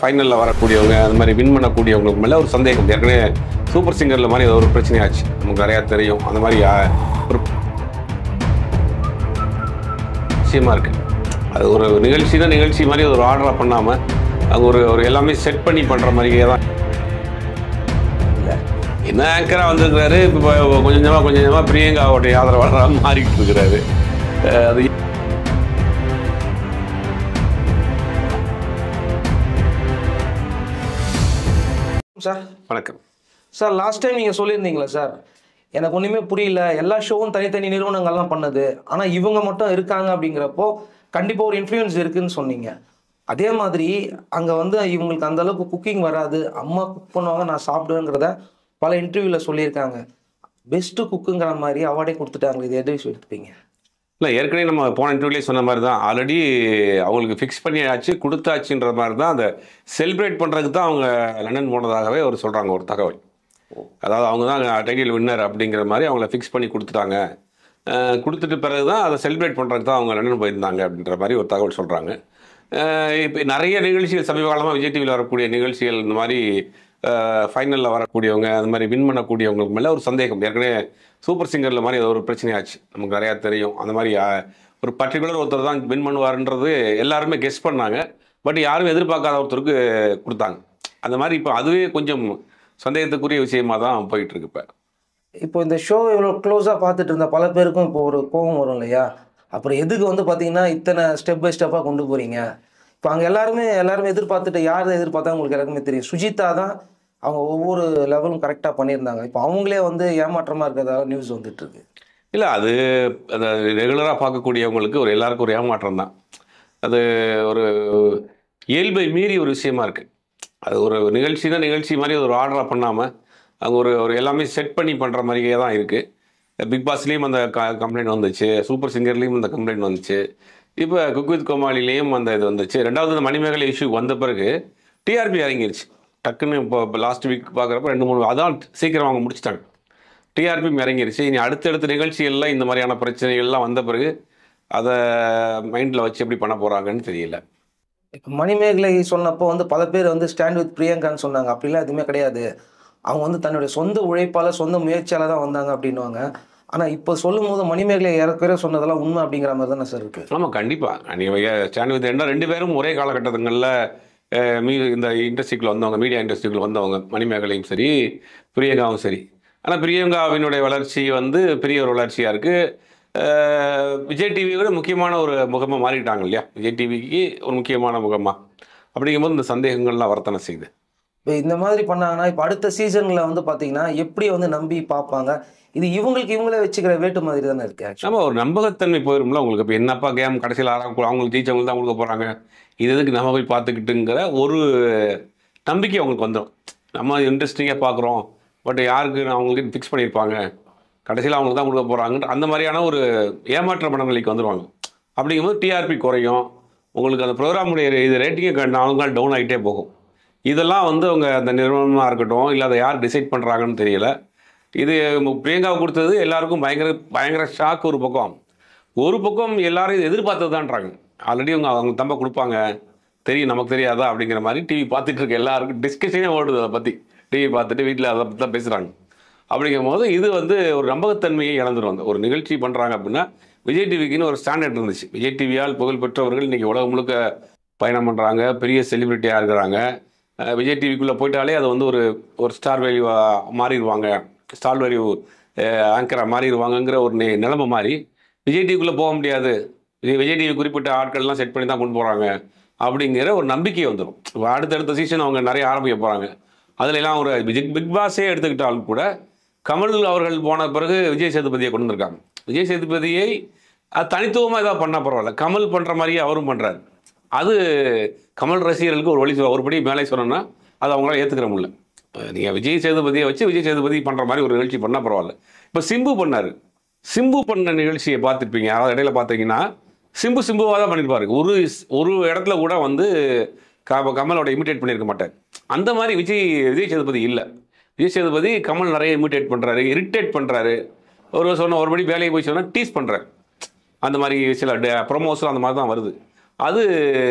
ஃபைனலில் வரக்கூடியவங்க அந்த மாதிரி வின் பண்ணக்கூடியவங்களுக்கு மேலே ஒரு சந்தேகம். ஏற்கனவே சூப்பர் சிங்கரில் மாதிரி அது ஒரு பிரச்சனையாச்சு, நமக்கு நிறையா தெரியும். அந்த மாதிரி ஒரு விஷயமா இருக்குது. அது ஒரு நிகழ்ச்சி மாதிரி ஒரு ஆர்டராக பண்ணாமல் அது ஒரு எல்லாமே செட் பண்ணி பண்ணுற மாதிரியே தான். இல்லை என்ன ஆங்கராக வந்திருக்கிறாரு, இப்போ கொஞ்சம் கொஞ்சமாக பிரியங்காவோடைய ஆதரவாளராக மாறிக்கிட்டு இருக்கிறாரு. அது சார் வணக்கம் சார். லாஸ்ட் டைம் நீங்கள் சொல்லியிருந்தீங்களா சார், எனக்கு ஒன்றுமே புரியல, எல்லா ஷோவும் தனித்தனி நிறுவனங்கள்லாம் பண்ணுது, ஆனால் இவங்க மட்டும் இருக்காங்க அப்படிங்கிறப்போ கண்டிப்பாக ஒரு இன்ஃப்ளூயன்ஸ் இருக்குதுன்னு சொன்னீங்க. அதே மாதிரி அங்கே வந்து இவங்களுக்கு அந்தளவுக்கு குக்கிங் வராது, அம்மா குக் பண்ணுவாங்க நான் சாப்பிடுவேங்கிறத பல இன்டர்வியூவில் சொல்லியிருக்காங்க. பெஸ்ட்டு குக்குங்கிற மாதிரி அவார்டே கொடுத்துட்டாங்க. இது எது எடுத்துப்பீங்க? இல்லை, ஏற்கனவே நம்ம போன இன்டர்வியூலேயே சொன்ன மாதிரி தான், ஆல்ரெடி அவங்களுக்கு ஃபிக்ஸ் பண்ணியாச்சு, கொடுத்தாச்சுன்ற மாதிரி தான். அதை செலிப்ரேட் பண்ணுறதுக்கு தான் அவங்க லண்டன் போனதாகவே அவர் சொல்கிறாங்க ஒரு தகவல். அதாவது அவங்க தான் டைட்டில் வின்னர் அப்படிங்கிற மாதிரி அவங்கள ஃபிக்ஸ் பண்ணி கொடுத்துட்டாங்க. கொடுத்துட்டு பிறகு தான் அதை செலிப்ரேட் பண்ணுறதுக்கு தான் அவங்க லண்டன் போயிருந்தாங்க அப்படின்ற மாதிரி ஒரு தகவல் சொல்கிறாங்க. இப்போ நிறைய நிகழ்ச்சிகள் சமீப காலமாக விஜய் டிவியில் வரக்கூடிய நிகழ்ச்சிகள் இந்த மாதிரி ஃபைனலில் வரக்கூடியவங்க அந்த மாதிரி வின் பண்ணக்கூடியவங்களுக்கு மேலே ஒரு சந்தேகம். ஏற்கனவே சூப்பர் சிங்கரில் மாதிரி அது ஒரு பிரச்சனையாச்சு, நமக்கு நிறையா தெரியும். அந்த மாதிரி ஒரு பர்டிகுலர் ஒருத்தர் தான் வின் பண்ணுவார்ன்றது எல்லாருமே கெஸ் பண்ணாங்க. பட் யாரும் எதிர்பார்க்காத ஒருத்தருக்கு கொடுத்தாங்க. அந்த மாதிரி இப்போ அதுவே கொஞ்சம் சந்தேகத்துக்குரிய விஷயமாக தான் போயிட்டுருக்கு. இப்போ இந்த ஷோ இவ்வளோ க்ளோஸாக பார்த்துட்டு இருந்த பல பேருக்கும் இப்போ ஒரு கோபம் வரும் இல்லையா? அப்புறம் எதுக்கு வந்து பார்த்தீங்கன்னா இத்தனை ஸ்டெப் பை ஸ்டெப்பாக கொண்டு போகிறீங்க? இப்போ அங்கே எல்லாருமே எதிர்பார்த்துட்டு யார் எதிர்பார்த்தா உங்களுக்கு எல்லாருமே தெரியும். சுஜிதா தான் அவங்க ஒவ்வொரு லெவலும் கரெக்டாக பண்ணியிருந்தாங்க. இப்போ அவங்களே வந்து ஏமாற்றமாக இருக்கிறதாக நியூஸ் வந்துட்டுருக்கு. இல்லை, அது ரெகுலராக பார்க்கக்கூடியவங்களுக்கு எல்லாருக்கும் ஒரு ஏமாற்றம் தான். அது ஒரு இயல்பை மீறி ஒரு விஷயமா இருக்குது. அது ஒரு நிகழ்ச்சி மாதிரி ஒரு ஆர்டராக பண்ணாமல் அவங்க ஒரு எல்லாமே செட் பண்ணி பண்ணுற மாதிரியே தான் இருக்குது. பிக் பாஸ்லேயும் அந்த கம்ப்ளைண்ட் வந்துச்சு, சூப்பர் சிங்கர்லேயும் அந்த கம்ப்ளைண்ட் வந்துச்சு, இப்போ குக் வித் கோமாளிலேயும் அந்த இது வந்துச்சு. ரெண்டாவது இந்த மணிமேகலை இஷ்யூ வந்த பிறகு டிஆர்பி இறங்கிருச்சு டக்குன்னு. இப்போ லாஸ்ட் வீக் பார்க்குறப்ப 2-3 அதான் சீக்கிரம் அவங்க முடிச்சிட்டாங்க. டிஆர்பி இறங்கிருச்சு. இனி அடுத்தடுத்த நிகழ்ச்சிகள்லாம் இந்த மாதிரியான பிரச்சனைகள்லாம் வந்த பிறகு அதை மைண்டில் வச்சு எப்படி பண்ண போகிறாங்கன்னு தெரியல. இப்போ மணிமேகலை சொன்னப்போ வந்து பல பேர் வந்து ஸ்டாண்ட் வித் பிரியங்கான்னு சொன்னாங்க. அப்படிலாம் எதுவுமே கிடையாது, அவங்க வந்து தன்னுடைய சொந்த உழைப்பால் சொந்த முயற்சியால் தான் வந்தாங்க அப்படின்வாங்க. ஆனால் இப்போ சொல்லும் போது மணிமேகலை ஏறக்குறைய சொன்னதெல்லாம் உண்மை அப்படிங்கிற மாதிரி தானே சார் இருக்குது? ஆமாம், கண்டிப்பாக. நீங்கள் ஸ்டாண்ட் வித் ரெண்டு பேரும் ஒரே காலகட்டங்களில் இந்த இண்டஸ்ட்ரிக்குள்ள வந்தவங்க, மீடியா இண்டஸ்ட்ரிக்குள்ள வந்தவங்க, மணிமேகலையும் சரி பிரியங்காவும் சரி. ஆனால் பிரியங்காவினுடைய வளர்ச்சி வந்து பெரிய ஒரு வளர்ச்சியாக இருக்குது. விஜய் டிவியோட முக்கியமான ஒரு முகமாக மாறிட்டாங்க இல்லையா? விஜய் டிவிக்கு ஒரு முக்கியமான முகமாக. அப்படிங்கும்போது இந்த சந்தேகங்கள்லாம் வர்த்தனை செய்யுது. இப்போ இந்த மாதிரி பண்ணாங்கன்னா இப்போ அடுத்த சீசனில் வந்து பார்த்தீங்கன்னா எப்படி வந்து நம்பி பார்ப்பாங்க? இது இவங்களே வச்சுக்கிற வேட்டு மாதிரி தானே இருக்குது. நம்ம ஒரு நம்பகத்தன்மை போயிரும்ல உங்களுக்கு. இப்போ என்னப்பா கேம் கடைசியில் அவங்களுக்கு ஜெயிச்சவங்க தான் கொடுக்க போகிறாங்க, இது எதுக்கு நம்ம போய் பார்த்துக்கிட்டுங்கிற ஒரு நம்பிக்கை அவங்களுக்கு வந்துடும். நம்ம இன்ட்ரெஸ்டிங்காக பார்க்குறோம், பட் யாருக்கு அவங்களுக்கு ஃபிக்ஸ் பண்ணியிருப்பாங்க, கடைசியில் அவங்களுக்கு தான் கொடுக்க போகிறாங்கன்ற அந்த மாதிரியான ஒரு ஏமாற்ற மனநிலைக்கு வந்துடுவாங்க. அப்படிங்கும்போது டிஆர்பி குறையும், உங்களுக்கு அந்த ப்ரோக்ராமுடைய இது ரேட்டிங்கே 4 நாள் டவுன் ஆகிட்டே போகும். இதெல்லாம் வந்து அவங்க அந்த நிறுவனமாக இருக்கட்டும், இல்லை அதை யார் டிசைட் பண்ணுறாங்கன்னு தெரியல. இது பிரியங்காவை கொடுத்தது எல்லாருக்கும் பயங்கர ஷாக். ஒரு பக்கம் எல்லாரும் இது எதிர்பார்த்தது தான்றாங்க. ஆல்ரெடி அவங்க தம்ப கொடுப்பாங்க, தெரியும் நமக்கு தெரியாதா அப்படிங்கிற மாதிரி டிவி பார்த்துட்டு இருக்க எல்லாருக்கும் டிஸ்கஷனே ஓடுது. அதை பற்றி டிவி பார்த்துட்டு வீட்டில் அதை பற்றி தான் பேசுகிறாங்க. அப்படிங்கும் போது இது வந்து ஒரு நம்பகத்தன்மையை இழந்துருவாங்க. ஒரு நிகழ்ச்சி பண்ணுறாங்க அப்படின்னா விஜய் டிவிக்குன்னு ஒரு ஸ்டாண்டர்ட் இருந்துச்சு. விஜய் டிவியால் புகழ் பெற்றவர்கள் இன்றைக்கி உலகம் முழுக்க பயணம் பண்ணுறாங்க, பெரிய செலிபிரிட்டியாக இருக்கிறாங்க. விஜய் டிவிக்குள்ளே போயிட்டாலே அது வந்து ஒரு ஸ்டார் வேல்யூ மாறிடுவாங்க, ஸ்டார் வேல்யூ ஆங்கராக மாறிடுவாங்கங்கிற ஒரு நிலைமை மாதிரி விஜய் டிவிக்குள்ளே போக முடியாது, விஜய் டிவி குறிப்பிட்ட ஆட்கள்லாம் செட் பண்ணி தான் கொண்டு போகிறாங்க அப்படிங்கிற ஒரு நம்பிக்கை வந்துடும். அடுத்தடுத்த சீசன் அவங்க நிறைய ஆரம்பிக்க போகிறாங்க. அதிலெல்லாம் ஒரு பிக் பாஸே எடுத்துக்கிட்டாலும் கூட கமல் அவர்கள் போன பிறகு விஜய் சேதுபதியை கொண்டு வந்திருக்காங்க. விஜய் சேதுபதியை அது தனித்துவமாக ஏதாவது பண்ணால் பரவாயில்ல, கமல் பண்ணுற மாதிரியே அவரும் பண்ணுறாரு. அது கமல் ரசிகர்களுக்கு ஒருபடி மேலே சொன்னோன்னா அது அவங்களால ஏற்றுக்கிற முடியல. நீங்கள் விஜய் சேதுபதியை வச்சு விஜய் சேதுபதி பண்ணுற மாதிரி ஒரு நிகழ்ச்சி பண்ணால் பரவாயில்ல. இப்போ சிம்பு பண்ண நிகழ்ச்சியை பார்த்துருப்பீங்க, அதாவது இடையில பார்த்தீங்கன்னா சிம்புவாக தான் பண்ணியிருப்பாரு. ஒரு இடத்துல கூட வந்து கமலோட இமிட்டேட் பண்ணியிருக்க மாட்டார். அந்த மாதிரி விஜய் சேதுபதி இல்லை. விஜய் சேதுபதி கமல் நிறைய இமிட்டேட் பண்ணுறாரு, இரிட்டேட் பண்ணுறாரு. ஒருபடி வேலையை போய் சொன்னால் டீஸ் பண்ணுறாரு. அந்த மாதிரி சில ப்ரொமோஸும் அந்த மாதிரி தான் வருது. அது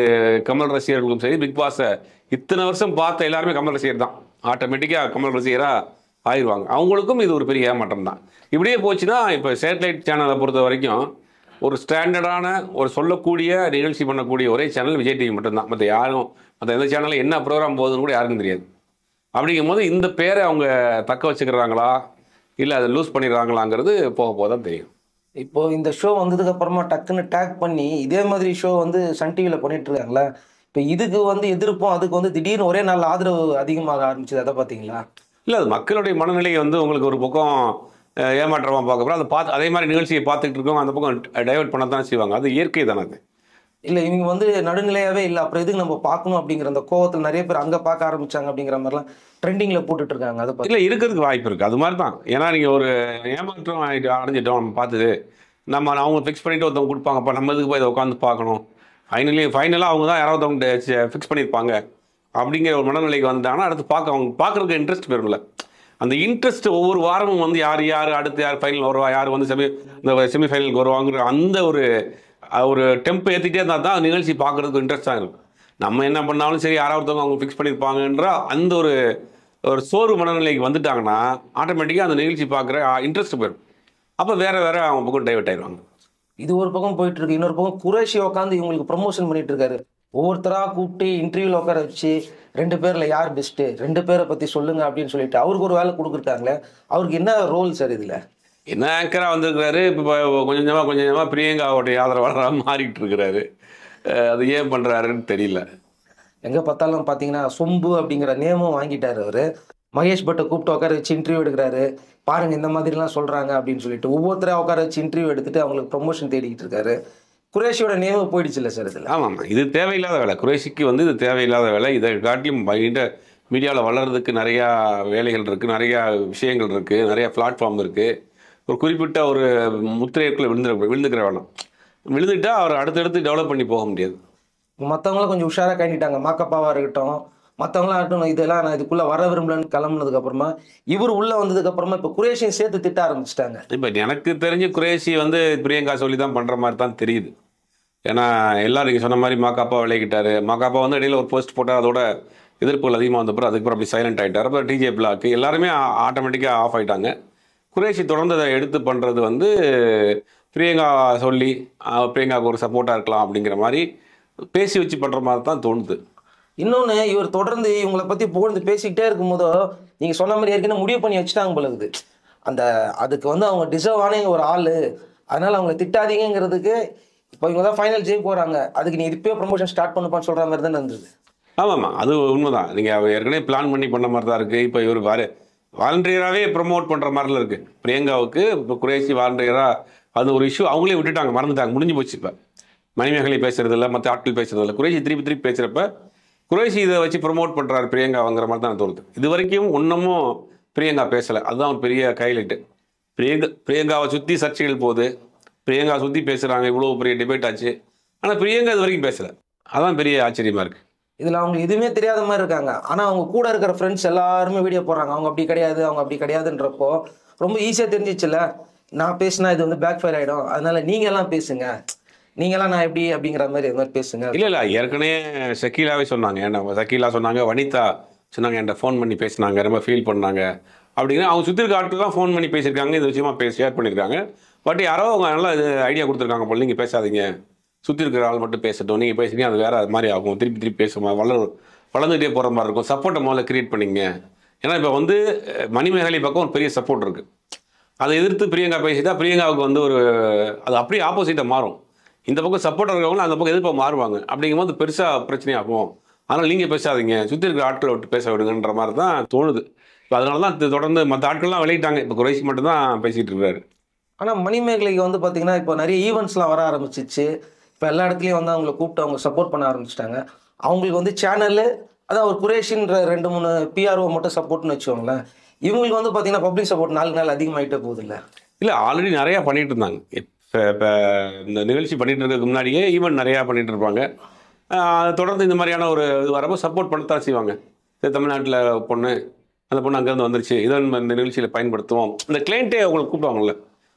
கமல் ரசிகர்களுக்கும் சரி, பிக் பாஸை இத்தனை வருஷம் பார்த்த எல்லாருமே கமல் ரசிகர் தான். ஆட்டோமேட்டிக்காக கமல் ரசிகராக ஆயிடுவாங்க. அவங்களுக்கும் இது ஒரு பெரிய ஏமாற்றம் தான். இப்படியே போச்சுன்னா இப்போ சேட்டலைட் சேனலை பொறுத்த வரைக்கும் ஒரு ஸ்டாண்டர்டான ஒரு சொல்லக்கூடிய நிகழ்ச்சி பண்ணக்கூடிய ஒரே சேனல் விஜய் டிவி மட்டும்தான். மற்ற யாரும் மற்ற எந்த சேனலில் என்ன ப்ரோக்ராம் போகுதுன்னு கூட யாருக்கும் தெரியாது. அப்படிங்கும் போது இந்த பேரை அவங்க தக்க வச்சுக்கிறாங்களா இல்லை அதை லூஸ் பண்ணிடுறாங்களாங்கிறது போக போக தான் தெரியும். இப்போ இந்த ஷோ வந்ததுக்கு அப்புறமா டக்குன்னு டேக் பண்ணி இதே மாதிரி ஷோ வந்து சன் டிவியில் பண்ணிட்டு இருக்காங்களா? இப்போ இதுக்கு வந்து எதிர்ப்போம், அதுக்கு வந்து திடீர்னு ஒரே நாள் ஆதரவு அதிகமாக ஆரம்பிச்சது, அதை பார்த்தீங்களா? இல்லை, அது மக்களுடைய மனநிலையை வந்து உங்களுக்கு ஒரு பக்கம் ஏமாற்றமாக பார்க்கப்புறம் அதை பார்த்து அதே மாதிரி நிகழ்ச்சியை பார்த்துக்கிட்டு இருக்கவங்க அந்த பக்கம் டைவெர்ட் பண்ண தானே செய்வாங்க. அது இயற்கை தானே. அது இல்லை, இவங்க வந்து நடுநிலையாகவே இல்லை, அப்புறம் எதுக்கு நம்ம பார்க்கணும் அப்படிங்கிற அந்த கோவத்தில் நிறைய பேர் அங்கே பார்க்க ஆரம்பிச்சாங்க அப்படிங்கிற மாதிரிலாம் ட்ரெண்டிங்கில் போட்டுட்டு இருக்காங்க. அதை இல்லை, இருக்கிறதுக்கு வாய்ப்பு இருக்குது. அது மாதிரி தான். ஏன்னா நீங்கள் ஒரு ஏமாற்றம் அடைஞ்சிட்டோம் நம்ம பார்த்துது, நம்ம அவங்க ஃபிக்ஸ் பண்ணிவிட்டு ஒருத்தவங்க கொடுப்பாங்கப்பா, நம்ம இதுக்கு போய் இதை உட்காந்து பார்க்கணும், ஃபைனலாக அவங்க தான் யாராவது அவங்க ஃபிக்ஸ் பண்ணியிருப்பாங்க அப்படிங்கிற ஒரு மனநிலைக்கு வந்துட்டாங்கன்னா அடுத்து அவங்க பார்க்குறதுக்கு இன்ட்ரெஸ்ட் பெறும்ல. அந்த இன்ட்ரெஸ்ட் ஒவ்வொரு வாரமும் வந்து யார் அடுத்து யார் ஃபைனல் வருவா, யார் வந்து செமிஃபைனலுக்கு வருவாங்கிற அந்த ஒரு டெம்ப் ஏற்றிட்டே இருந்தால் தான் நிகழ்ச்சி பார்க்குறதுக்கு இன்ட்ரெஸ்டாக இருக்கும். நம்ம என்ன பண்ணாலும் சரி, யாராவது அவங்க ஃபிக்ஸ் பண்ணியிருப்பாங்கன்ற அந்த ஒரு சோர்வு மனநிலைக்கு வந்துட்டாங்கன்னா ஆட்டோமேட்டிக்காக அந்த நிகழ்ச்சி பார்க்குற இன்ட்ரெஸ்ட் போயிடும். அப்போ வேறு அவங்க பக்கம் டைவர்ட் ஆயிடுவாங்க. இது ஒரு பக்கம் போயிட்டு இருக்கு. இன்னொரு பக்கம் குரேஷி உட்காந்து இவங்களுக்கு ப்ரொமோஷன் பண்ணிட்டு இருக்காரு. ஒவ்வொருத்தராக கூப்பிட்டு இன்டர்வியூவில் உட்கார வச்சு 2 பேரில் யார் பெஸ்ட்டு, 2 பேரை பற்றி சொல்லுங்க அப்படின்னு சொல்லிட்டு அவருக்கு ஒரு வேலை கொடுக்குறாங்களே, அவருக்கு என்ன ரோல் சார் இதில்? என்ன ஆங்கராக வந்திருக்கிறாரு. இப்போ கொஞ்சம் கொஞ்சமாக பிரியங்காவுடைய ஆதரவாளராக மாறிக்கிட்டு இருக்கிறாரு. அது ஏன் பண்ணுறாருன்னு தெரியல. எங்கே பார்த்தாலும் பார்த்தீங்கன்னா சொம்பு அப்படிங்கிற நேமும் வாங்கிட்டார் அவர். மகேஷ் பட்டை கூப்பிட்டு உட்கார வச்சு இன்டர்வியூ எடுக்கிறாரு. பாருங்கள் இந்த மாதிரிலாம் சொல்கிறாங்க அப்படின்னு சொல்லிட்டு ஒவ்வொருத்தராக உட்கார வச்சு இன்டர்வியூ எடுத்துட்டு அவங்களுக்கு ப்ரொமோஷன் தேடிக்கிட்டு இருக்காரு. குரேஷியோட நேமு போயிடுச்சு இல்லை சார் இதில்? ஆமாம், இது தேவையில்லாத வேலை. குரேஷிக்கு வந்து இது தேவையில்லாத வேலை. இதை காட்டிலும் மீடியாவில் வளர்கிறதுக்கு நிறையா வேலைகள் இருக்குது, நிறையா விஷயங்கள் இருக்குது, நிறையா பிளாட்ஃபார்ம் இருக்குது. ஒரு குறிப்பிட்ட ஒரு முத்திரைக்குள்ளே விழுந்துக்கிற வேணும். விழுந்துட்டா அவர் அடுத்தடுத்து டெவலப் பண்ணி போக முடியாது. மற்றவங்களாம் கொஞ்சம் உஷாராக கைண்டிட்டாங்க. மாக்கப்பாவாக இருக்கட்டும், மற்றவங்களாம் இருக்கட்டும், இதெல்லாம் நான் இதுக்குள்ளே வர விரும்பலன்னு கிளம்புனதுக்கப்புறமா இவர் உள்ளே வந்ததுக்கப்புறமா இப்போ குரேஷியும் சேர்த்து திட்ட ஆரம்பிச்சிட்டாங்க. இப்போ எனக்கு தெரிஞ்சு குரேஷி வந்து பிரியங்கா சொல்லி தான் பண்ணுற மாதிரி தான் தெரியுது. ஏன்னா எல்லாரும் நீங்கள் சொன்ன மாதிரி மாக்காப்பா விளையிட்டாரு. மாக்காப்பா வந்து இடையில ஒரு போஸ்ட் போட்டால் அதோட எதிர்ப்புகள் அதிகமாக வந்தப்பறம் அதுக்கப்புறம் அப்படி சைலண்ட் ஆகிட்டார். அப்புறம் டிஜே பிளாக்கு எல்லாருமே ஆட்டோமேட்டிக்காக ஆஃப் ஆகிட்டாங்க. குரேஷி தொடர்ந்து அதை எடுத்து பண்ணுறது வந்து பிரியங்கா சொல்லி பிரியங்காவுக்கு ஒரு சப்போர்ட்டாக இருக்கலாம் அப்படிங்கிற மாதிரி பேசி வச்சு பண்ணுற மாதிரி தான் தோணுது. இன்னொன்று, இவர் தொடர்ந்து இவங்களை பற்றி புகழ்ந்து பேசிக்கிட்டே இருக்கும்போதோ நீங்கள் சொன்ன மாதிரி ஏற்கனவே முடிவு பண்ணி வச்சுட்டாங்க போலகுது. அதுக்கு வந்து அவங்க டிசர்வ் ஆன ஒரு ஆள், அதனால் அவங்களை திட்டாதீங்கிறதுக்கு இப்போ இவங்க தான் ஃபைனல் ஜெயிக்க போகிறாங்க, அதுக்கு நீ இப்போயே ப்ரமோஷன் ஸ்டார்ட் பண்ணுப்பான்னு சொல்கிற மாதிரி தானே இருந்தது. ஆமாம்மா, அது உண்மைதான். நீங்கள் ஏற்கனவே பிளான் பண்ணி பண்ண மாதிரி தான் இருக்குது. இப்போ இவர் வாலண்டியராகவே ப்ரொமோட் பண்ணுற மாதிரிலாம் இருக்குது. பிரியங்காவுக்கு இப்போ குரேஷி வாலண்டியராக அது ஒரு இஷ்யூ அவங்களே விட்டுட்டாங்க, மறந்துட்டாங்க, முடிஞ்சு போச்சு. இப்போ மணிமேகலை பேசுறதில்ல, மற்ற ஆட்கள் பேசுறதில்ல. குரேஷி திருப்பி பேசுகிறப்ப குரேஷி இதை வச்சு ப்ரொமோட் பண்ணுறாரு பிரியங்காங்கிற மாதிரி தான் தோணுது. இது வரைக்கும் ஒன்றுமும் பிரியங்கா பேசலை. அதுதான் ஒரு பெரிய ஹைலைட்டு. பிரியங்காவை சுற்றி சர்ச்சைகள் போகுது, பிரியங்கா சுற்றி பேசுகிறாங்க, இவ்வளோ பெரிய டிபேட் ஆச்சு. ஆனால் பிரியங்கா இது வரைக்கும் பேசலை. அதான் பெரிய ஆச்சரியமாக இருக்குது. இதில் அவங்க எதுவுமே தெரியாத மாதிரி இருக்காங்க. ஆனால் அவங்க கூட இருக்கிற ஃப்ரெண்ட்ஸ் எல்லாருமே வீடியோ போடுறாங்க, அவங்க அப்படி கிடையாது, அவங்க அப்படி கிடையாதுன்றப்போ ரொம்ப ஈஸியாக தெரிஞ்சிச்சுல்ல, நான் பேசினா இது வந்து பேக் ஃபயர் ஆகிடும், அதனால நீங்கள்லாம் பேசுங்க, நீங்களாம் நான் எப்படி அப்படிங்கிற மாதிரி இது மாதிரி பேசுங்க. இல்லை, ஏற்கனவே ஷக்கீலாவே சொன்னாங்க. ஏன்னா ஷக்கீலா சொன்னாங்க, வனிதா சொன்னாங்க, என்கிட்ட ஃபோன் பண்ணி பேசினாங்க, ரொம்ப ஃபீல் பண்ணாங்க அப்படின்னா அவங்க சுற்றி இருக்க ஆட்கள் தான் ஃபோன் பண்ணி பேசியிருக்காங்க, இது விஷயமா ஷேர் பண்ணியிருக்காங்க. பட் யாரோ அவங்க நல்லா இது ஐடியா கொடுத்துருக்காங்க போல, நீங்கள் பேசாதீங்க, சுற்றி இருக்கிற ஆள் மட்டும் பேசட்டும், நீங்கள் பேசுறீங்க அது வேறு மாதிரி ஆகும், திருப்பி பேசுமா வளர்ந்துகிட்டே போகிற மாதிரி இருக்கும், சப்போர்ட்டை முதல்ல கிரியேட் பண்ணிங்க. ஏன்னா இப்போ வந்து மணிமேகலை பக்கம் ஒரு பெரிய சப்போர்ட் இருக்குது. அதை எதிர்த்து பிரியங்கா பேசிட்டா பிரியங்காவுக்கு வந்து அது அப்படியே ஆப்போசிட்டாக மாறும். இந்த பக்கம் சப்போர்ட்டாக இருக்கிறவங்களும் அந்த பக்கம் எதிர்ப்பாக மாறுவாங்க. அப்படிங்கும்போது பெருசாக பிரச்சனையாகும். அதனால் நீங்கள் பேசாதீங்க, சுற்றி இருக்கிற ஆட்களை விட்டு பேச விடுங்கன்ற மாதிரி தான் தோணுது. இப்போ அதனால தான் தொடர்ந்து மற்ற ஆட்கள்லாம் விளையிட்டாங்க, இப்போ குறைசி மட்டும் தான் பேசிகிட்டு இருக்காரு. ஆனால் மணிமேகலைக்கு வந்து பார்த்தீங்கன்னா இப்போ நிறைய ஈவெண்ட்ஸ்லாம் வர ஆரம்பிச்சிச்சு. இப்போ எல்லா இடத்துலையும் வந்து அவங்களை கூப்பிட்டு அவங்க சப்போர்ட் பண்ண ஆரம்பிச்சிட்டாங்க. அவங்களுக்கு வந்து சேனலு அதான் ஒரு குரேஷின்ற 2-3 பிஆர்ஓ மட்டும் சப்போர்ட்னு வச்சுக்கோங்களேன். இவங்களுக்கு வந்து பார்த்தீங்கன்னா பப்ளிக் சப்போர்ட் நாளுக்கு நாள் அதிகமாகிட்டே போகுது இல்லை? இல்லை, ஆல்ரெடி நிறையா பண்ணிகிட்டு இருந்தாங்க. இப்போ இந்த நிகழ்ச்சி பண்ணிகிட்டு இருக்கிறதுக்கு முன்னாடியே ஈவெண்ட் நிறையா பண்ணிகிட்டு இருப்பாங்க. தொடர்ந்து இந்த மாதிரியான ஒரு இது வரப்போ சப்போர்ட் பண்ணத்தான் செய்வாங்க. தமிழ்நாட்டில் பொண்ணு, அந்த பொண்ணு அங்கேருந்து வந்துருச்சு, இதை இந்த நிகழ்ச்சியில் பயன்படுத்துவோம். இந்த கிளைண்ட்டே அவங்களை கூப்பிடுவாங்கள்ல,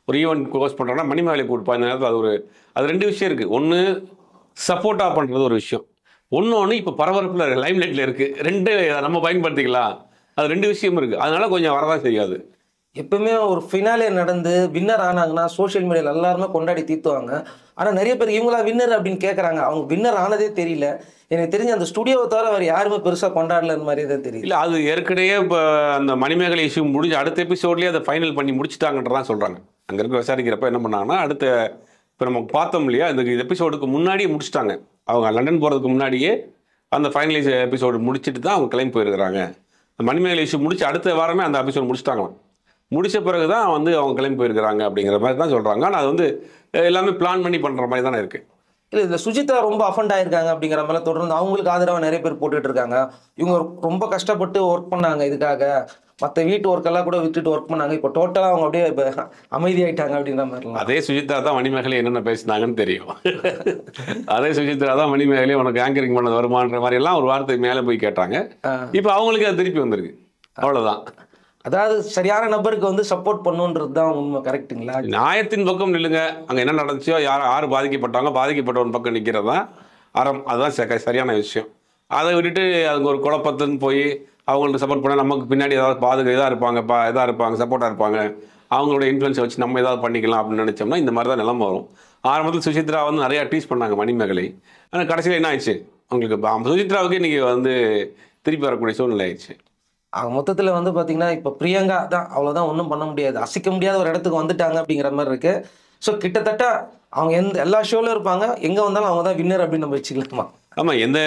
ஒரு ஈவெண்ட் ஹோஸ்ட் பண்ணுறோன்னா மணிமேகலை கூப்பிடுப்பா. இந்த நேரத்தில் அது 2 விஷயம் இருக்குது. ஒன்று, சப்போர்ட்டாக பண்ணுறது ஒரு விஷயம். ஒன்று இப்போ பரபரப்பில் லைம்லைட்டில் இருக்குது, ரெண்டு நம்ம பயன்படுத்திக்கலாம். அது ரெண்டு விஷயம் இருக்குது, அதனால கொஞ்சம் வரதான் செய்யாது. எப்பவுமே ஒரு ஃபினாலே நடந்து வின்னர் ஆனாங்கன்னா சோஷியல் மீடியாவில் எல்லாருமே கொண்டாடி தீர்த்துவாங்க. ஆனால் நிறைய பேர் இவங்களா வின்னர் அப்படின்னு கேட்குறாங்க. அவங்க வின்னர் ஆனதே தெரியல. எனக்கு தெரிஞ்ச அந்த ஸ்டுடியோவை தவிர வேறு யாருமே பெருசாக கொண்டாடலன்னு மாதிரி தான் தெரியல. இல்லை, அது ஏற்கனவே இப்போ அந்த மணிமேகலை இஷ்யூ முடிஞ்சு அடுத்த எபிசோட்லேயே அதை ஃபைனல் பண்ணி முடிச்சுட்டாங்கன்றதான் சொல்கிறாங்க. அங்கே இருக்க விசாரிக்கிறப்ப என்ன பண்ணாங்கன்னா, அடுத்த இப்போ நம்ம பார்த்தோம் இல்லையா, இந்த எபிசோடுக்கு முன்னாடியே முடிச்சிட்டாங்க. அவங்க லண்டன் போகிறதுக்கு முன்னாடியே அந்த ஃபைனலைஸ் எபிசோடு முடிச்சுட்டு தான் அவங்க கிளம்பி போயிருக்கிறாங்க. மணிமேகலை இஷ்யூ முடிச்சு அடுத்த வாரமே அந்த எபிசோடு முடிச்சிட்டாங்களாம். முடிச்ச பிறகு தான் அவங்க கிளம்பி போயிருக்கிறாங்க அப்படிங்கிற மாதிரி தான் சொல்கிறாங்க. ஆனால் அது எல்லாமே பிளான் பண்ணி பண்ணுற மாதிரி தானே இருக்குது. இல்லை, இதில் சுஜிதா ரொம்ப அஃபண்ட் ஆயிருக்காங்க அப்படிங்கிற மாதிரிலாம் தொடர்ந்து அவங்களுக்கு ஆதரவாக நிறைய பேர் போட்டுட்டு இருக்காங்க. இவங்க ரொம்ப கஷ்டப்பட்டு ஒர்க் பண்ணாங்க இதுக்காக, மற்ற வீட்டு ஒர்க்கெல்லாம் கூட விட்டுட்டு ஒர்க் பண்ணாங்க. இப்போ டோட்டலாக அவங்க அப்படியே இப்போ அமைதியாயிட்டாங்க அப்படிங்கிற மாதிரிலாம். அதே சுஜித்ரா தான் மணிமேகலை என்னென்ன பேசினாங்கன்னு தெரியும். அதே சுஜித்ரா தான் மணிமேகலை உனக்கு ஆங்கரிங் பண்ணது வருமானன்ற மாதிரி எல்லாம் ஒரு வார்த்தை மேலே போய் கேட்டாங்க. இப்போ அவங்களுக்கு அது திருப்பி வந்திருக்கு, அவ்வளோதான். அதாவது சரியான நபருக்கு சப்போர்ட் பண்ணுன்றது தான் உண்மை. கரெக்டுங்களா? நியாயத்தின் பக்கம் நில்லுங்க. அங்கே என்ன நடந்துச்சோ, யார் பாதிக்கப்பட்டாங்க, பாதிக்கப்பட்டவன் பக்கம் நிற்கிறது தான் அறம். அதுதான் சரியான விஷயம். அதை விட்டுட்டு அதுக்கு ஒரு குழப்பத்துன்னு போய் அவங்கள்ட்ட சப்போர்ட் பண்ணால் நமக்கு பின்னாடி ஏதாவது இதாக இருப்பாங்க, சப்போர்ட்டாக இருப்பாங்க, அவங்களோட இன்ஃப்ளூயன்ஸை வச்சு நம்ம ஏதாவது பண்ணிக்கலாம் அப்படின்னு நினச்சோம்னா இந்த மாதிரி தான் நிலைமை வரும். ஆரம்பத்தில் சுசித்ரா நிறையா டீஸ் பண்ணாங்க மணிமேகலை. ஆனால் கடைசியில் என்ன ஆயிடுச்சு, உங்களுக்கு சுசித்ராவுக்கு இன்றைக்கி திருப்பி வரக்கூடிய சூழ்நிலை ஆயிடுச்சு. மொத்தத்தில் பார்த்தீங்கன்னா இப்போ பிரியங்கா தான், அவ்வளோதான், ஒன்றும் பண்ண முடியாது. அசைக்க முடியாத ஒரு இடத்துக்கு வந்துட்டாங்க அப்படிங்கிற மாதிரி இருக்கு. ஸோ கிட்டத்தட்ட அவங்க எல்லா ஷோவிலும் இருப்பாங்க, எங்கே வந்தாலும் அவங்க தான் வின்னர் அப்படின்னு நம்ம வச்சுக்கலாமா? ஆமாம், எந்த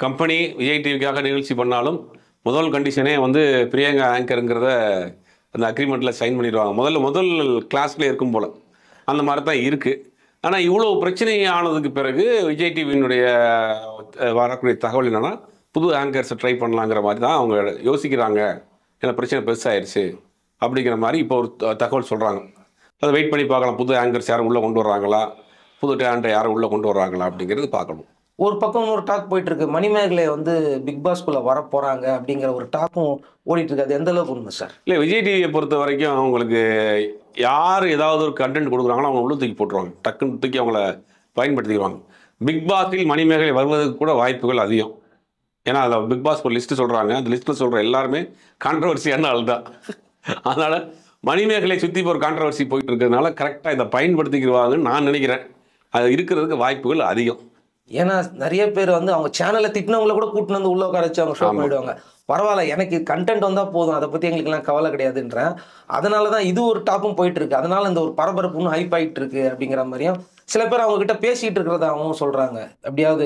கம்பெனி விஜய் டிவிக்காக நிகழ்ச்சி பண்ணாலும் முதல் கண்டிஷனே பிரியங்கா ஆங்கருங்கிறத அந்த அக்ரிமெண்ட்டில் சைன் பண்ணிடுவாங்க. முதல் கிளாஸில் இருக்கும் போல் அந்த மாதிரி தான் இருக்குது. ஆனால் இவ்வளோ பிரச்சனை ஆனதுக்கு பிறகு விஜய் டிவியினுடைய வரக்கூடிய தகவல் என்னென்னா, புது ஆங்கர்ஸை ட்ரை பண்ணலாங்கிற மாதிரி தான் அவங்க யோசிக்கிறாங்க. ஏன்னா பிரச்சனை பெருசாகிடுச்சு அப்படிங்கிற மாதிரி இப்போ ஒரு தகவல் சொல்கிறாங்க. அதை வெயிட் பண்ணி பார்க்கலாம். புது ஆங்கர்ஸ் யாரும் உள்ளே கொண்டு வர்றாங்களா, புது டேலண்ட்டை யாரும் உள்ளே கொண்டு வர்றாங்களா அப்படிங்கிறது பார்க்கணும். ஒரு பக்கம் ஒரு டாக் போயிட்டு இருக்கு, மணிமேகலை பிக் பாஸ்குள்ளே வர போகிறாங்க அப்படிங்கிற ஒரு டாக்கும் ஓடிட்டு இருக்கு. அது எந்த அளவுக்கு உண்மை சார்? இல்லை, விஜய் டிவியை பொறுத்த வரைக்கும் அவங்களுக்கு யார் ஏதாவது ஒரு கண்டென்ட் கொடுக்குறாங்களோ அவங்க உள்ள தூக்கி போட்டுருவாங்க, டக்குன்னு தூக்கி அவங்கள பயன்படுத்திக்குவாங்க. பிக் பாஸில் மணிமேகலை வருவதற்கு கூட வாய்ப்புகள் அதிகம். ஏன்னா அதில் பிக் பாஸ் ஒரு லிஸ்ட்டு சொல்கிறாங்க, அந்த லிஸ்ட்டில் சொல்கிற எல்லாருமே கான்ட்ரவர்சியான ஆள் தான். அதனால் மணிமேகலை சுற்றி இப்போ ஒரு கான்ட்ரவர்சி போயிட்டு இருக்கிறதுனால கரெக்டாக இதை பயன்படுத்திக்கிடுவாங்கன்னு நான் நினைக்கிறேன். அது இருக்கிறதுக்கு வாய்ப்புகள் அதிகம். ஏன்னா நிறைய பேர் அவங்க சேனலை திட்டினவங்கள கூட கூட்டின்னு உள்ள உட்கார வச்சு அவங்க ஷோ பண்ணிடுவாங்க. பரவாயில்ல, எனக்கு கண்டென்ட் வந்தால் போதும், அதை பற்றி எங்களுக்குலாம் கவலை கிடையாதுன்றேன். அதனால தான் இது ஒரு டாப்பும் போயிட்டு இருக்கு. அதனால இந்த ஒரு பரபரப்புன்னு ஹைப் ஆகிட்டு இருக்கு அப்படிங்கிற மாதிரியும் சில பேர் அவங்க கிட்ட பேசிக்கிட்டு இருக்கிறத அவங்க சொல்கிறாங்க. எப்படியாவது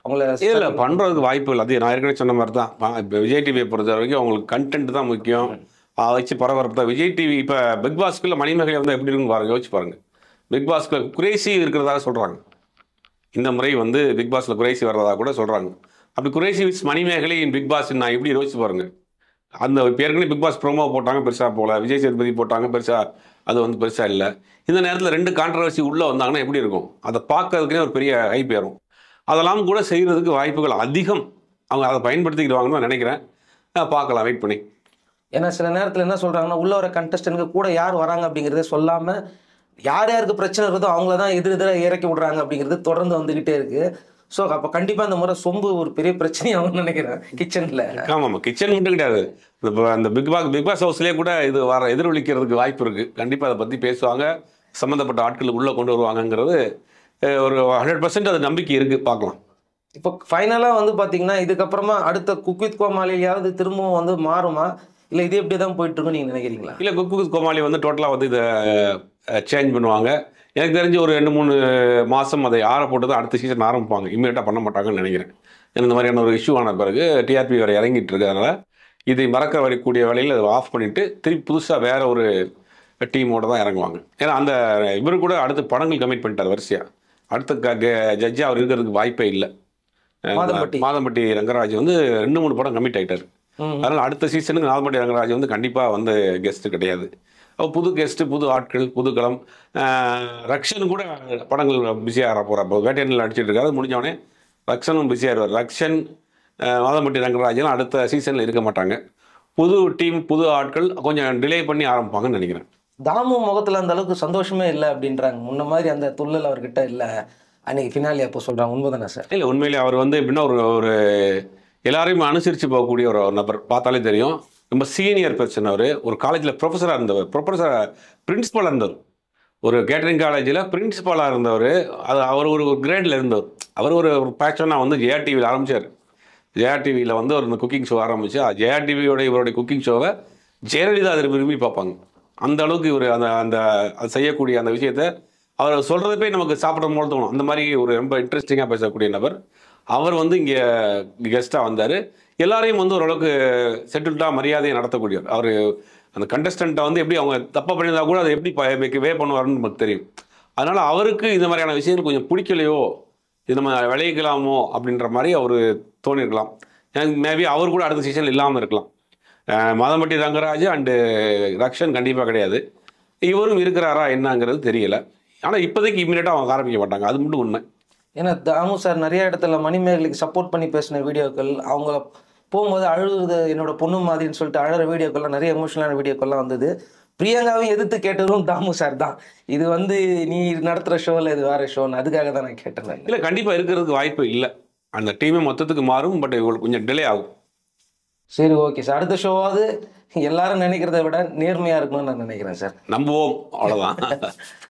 அவங்கள இல்லை பண்ணுறதுக்கு வாய்ப்புகள் அது நான் ஏற்கனவே சொன்ன மாதிரி தான். இப்போ விஜய் டிவியை பொறுத்த வரைக்கும் அவங்களுக்கு கண்டென்ட் தான் முக்கியம். அதை வச்சு பரபரப்பு தான். விஜய் டிவி இப்போ பிக் பாஸ்க்குள்ள மணிமேகலை எப்படி இருக்குன்னு பாருங்க, யோசிச்சு பாருங்கள். பிக் பாஸ்க்குள்ள குறைசி இருக்கிறதாக சொல்கிறாங்க. இந்த முறை பிக் பாஸில் குறைசி வர்றதா கூட சொல்கிறாங்க. அப்படி குறைசி வித் மணிமேகலை பிக் பாஸ் நான் எப்படி யோசிச்சு பாருங்கள். அந்த ஏற்கனவே பிக் பாஸ் ப்ரோமோ போட்டாங்க, பெருசாக போகல. விஜய் சேதுபதி போட்டாங்க, பெருசாக அது பெருசாக இல்லை. இந்த நேரத்தில் ரெண்டு கான்ட்ரவர்சி உள்ளே வந்தாங்கன்னா எப்படி இருக்கும், அதை பார்க்கறதுக்குனே ஒரு பெரிய ஹைப் ஏறும். அதெல்லாம் கூட செய்கிறதுக்கு வாய்ப்புகள் அதிகம். அவங்க அதை பயன்படுத்திக்கிடுவாங்கன்னு நான் நினைக்கிறேன். பார்க்கலாம், வெயிட் பண்ணி. ஏன்னா சில நேரத்தில் என்ன சொல்கிறாங்கன்னா, உள்ள வர கண்டஸ்டன்ட்க்கு கூட யார் வராங்க அப்படிங்கிறத சொல்லாமல் யார் யாருக்கு பிரச்சனை இருக்குதோ அவங்கள தான் எதிராக இறக்கி விடுறாங்க அப்படிங்கிறது தொடர்ந்து வந்துக்கிட்டே இருக்குது. ஸோ அப்போ கண்டிப்பாக இந்த முறை சொம்பு ஒரு பெரிய பிரச்சனையாகும்னு நினைக்கிறேன் கிச்சனில். ஆமாம், கிச்சன் மட்டும் கிடையாது, அந்த பிக் பாஸ் ஹவுஸ்லேயே கூட இது எதிரொலிக்கிறதுக்கு வாய்ப்பு இருக்குது. கண்டிப்பாக அதை பற்றி பேசுவாங்க, சம்மந்தப்பட்ட ஆட்கள் உள்ளே கொண்டு வருவாங்கங்கிறது ஒரு 100% அது நம்பிக்கை இருக்குது. பார்க்கலாம். இப்போ ஃபைனலாக பார்த்தீங்கன்னா இதுக்கப்புறமா அடுத்த குக் வித் கோமாளியாவது திரும்பவும் மாறுமா, இல்லை இது எப்படி தான் போயிட்டுருக்குன்னு நீங்கள் நினைக்கிறீங்களா? இல்லை, குக் வித் கோமாளி டோட்டலாக இதை சேஞ்ச் பண்ணுவாங்க. எனக்கு தெரிஞ்சு ஒரு 2-3 மாதம் அதை போட்டு தான் அடுத்த சீசன் ஆரம்பிப்பாங்க. இம்மீடியட்டாக பண்ண மாட்டாங்கன்னு நினைக்கிறேன். ஏன்னா இந்த மாதிரியான ஒரு இஷ்யூ ஆன பிறகு டிஆர்பி வேறு இறங்கிட்டு இருக்கிறதுனால இதை மறக்க வரக்கூடிய வேலையில் அதை ஆஃப் பண்ணிவிட்டு திருப்பி புதுசாக வேறு ஒரு டீமோடு தான் இறங்குவாங்க. ஏன்னா அந்த இவர் கூட அடுத்த படங்கள் கமிட் பண்ணிட்டார் வரிசையாக. அடுத்த ஜட்ஜாக அவர் இருக்கிறதுக்கு வாய்ப்பே இல்லை. மாதம்பட்டி ரங்கராஜ் 2-3 படம் கமிட் ஆகிட்டார். அதனால் அடுத்த சீசனுக்கு மாதம்பட்டி ரங்கராஜ் கண்டிப்பாக கெஸ்ட்டு கிடையாது. புது கெஸ்ட்டு, புது ஆட்கள், புது களம். ரக்ஷன் கூட படங்கள் பிஸியாக போகிறார். வேட்டையனில் நடிச்சிட்டு இருக்காரு. முடிஞ்சவொடனே ரக்ஷனும் பிஸியாகிடுவார். ரக்ஷன், மாதம்பட்டி ரங்கராஜன் அடுத்த சீசனில் இருக்க மாட்டாங்க. புது டீம், புது ஆட்கள் கொஞ்சம் டிலே பண்ணி ஆரம்பிப்பாங்கன்னு நினைக்கிறேன். தாமு முகத்தில் அந்த அளவுக்கு சந்தோஷமே இல்லை அப்படின்றாங்க. முன்ன மாதிரி அந்த துள்ளல் அவர்கிட்ட இல்லை. அன்னைக்கு ஃபினாலே அப்போ சொல்கிறாங்க, உண்மைதானே சார்? இல்லை உண்மையிலே அவர் வந்து எப்படின்னா ஒரு ஒரு எல்லாரையும் அனுசரித்து போகக்கூடிய ஒரு நபர், பார்த்தாலே தெரியும். ரொம்ப சீனியர் பர்சன் அவர். ஒரு காலேஜில் ப்ரொஃபஸராக இருந்தவர், பிரின்சிபலாக இருந்தவர். ஒரு கேட்டரிங் காலேஜில் பிரின்சிபலாக இருந்தவர். அது அவர் ஒரு கிரேடில் இருந்தவர். அவர் ஒரு பேஷனாக வந்து ஜெயா டிவியில் ஆரம்பித்தார். ஜெயா டிவியில் வந்து ஒரு குக்கிங் ஷோ ஆரம்பித்து, ஜெயா டிவியோட இவருடைய குக்கிங் ஷோவை ஜெயலலிதா அதை விரும்பி பார்ப்பாங்க. அந்த அளவுக்கு இவர் அந்த அந்த அது செய்யக்கூடிய அந்த விஷயத்தை அவர் சொல்கிறத போய் நமக்கு சாப்பிடும் போது தோணும். அந்த மாதிரி ஒரு ரொம்ப இன்ட்ரெஸ்டிங்காக பேசக்கூடிய நபர். அவர் வந்து இங்கே கெஸ்ட்டாக வந்தார். எல்லாரையும் வந்து ஓரளவுக்கு செட்டில்டாக மரியாதையை நடத்தக்கூடியவர். அவர் அந்த கண்டஸ்டண்ட்டை வந்து எப்படி அவங்க தப்பாக பண்ணியிருந்தா கூட அதை எப்படி வே பண்ணுவாருன்னு நமக்கு தெரியும். அதனால் அவருக்கு இந்த மாதிரியான விஷயங்கள் கொஞ்சம் பிடிக்கலையோ, இது நம்ம விளைவிக்கலாமோ அப்படின்ற மாதிரி அவர் தோணியிருக்கலாம். எனக்கு மேபி அவர் கூட அடுத்த சீசன் இல்லாமல் இருக்கலாம். மாதம்பட்டி ரங்கராஜ் அண்டு ரக்ஷன் கண்டிப்பாக கிடையாது. இவரும் இருக்கிறாரா என்னங்கிறது தெரியல. ஆனால் இப்போதைக்கு இம்மிடியட்டாக அவங்க ஆரம்பிக்க மாட்டாங்க, அது மட்டும் உண்மை. ஏன்னா தாமு சார் நிறைய இடத்துல மணிமேகலைக்கு சப்போர்ட் பண்ணி பேசின வீடியோக்கள், அவங்க போகும்போது அழுகுறது என்னோட பொண்ணு மாதிரின்னு சொல்லிட்டு அழுகிற வீடியோக்கள்லாம், நிறைய எமோஷனலான வீடியோக்கள்லாம் வந்தது. பிரியங்காவையும் எதிர்த்து கேட்டதும் தாமு சார் தான். இது வந்து நீ நடத்துகிற ஷோவில் இது வேறு ஷோன்னு, அதுக்காக தான் நான் கேட்டேன். இல்லை கண்டிப்பாக இருக்கிறதுக்கு வாய்ப்பு இல்லை. அந்த டீமே மொத்தத்துக்கு மாறும். பட் இவங்களுக்கு கொஞ்சம் டிலே ஆகும். சரி, ஓகே சார். அடுத்த ஷோவாவது எல்லாரும் நினைக்கிறத விட நேர்மையாக இருக்கணும்னு நான் நினைக்கிறேன் சார். நம்புவோம், அவ்வளோதான்.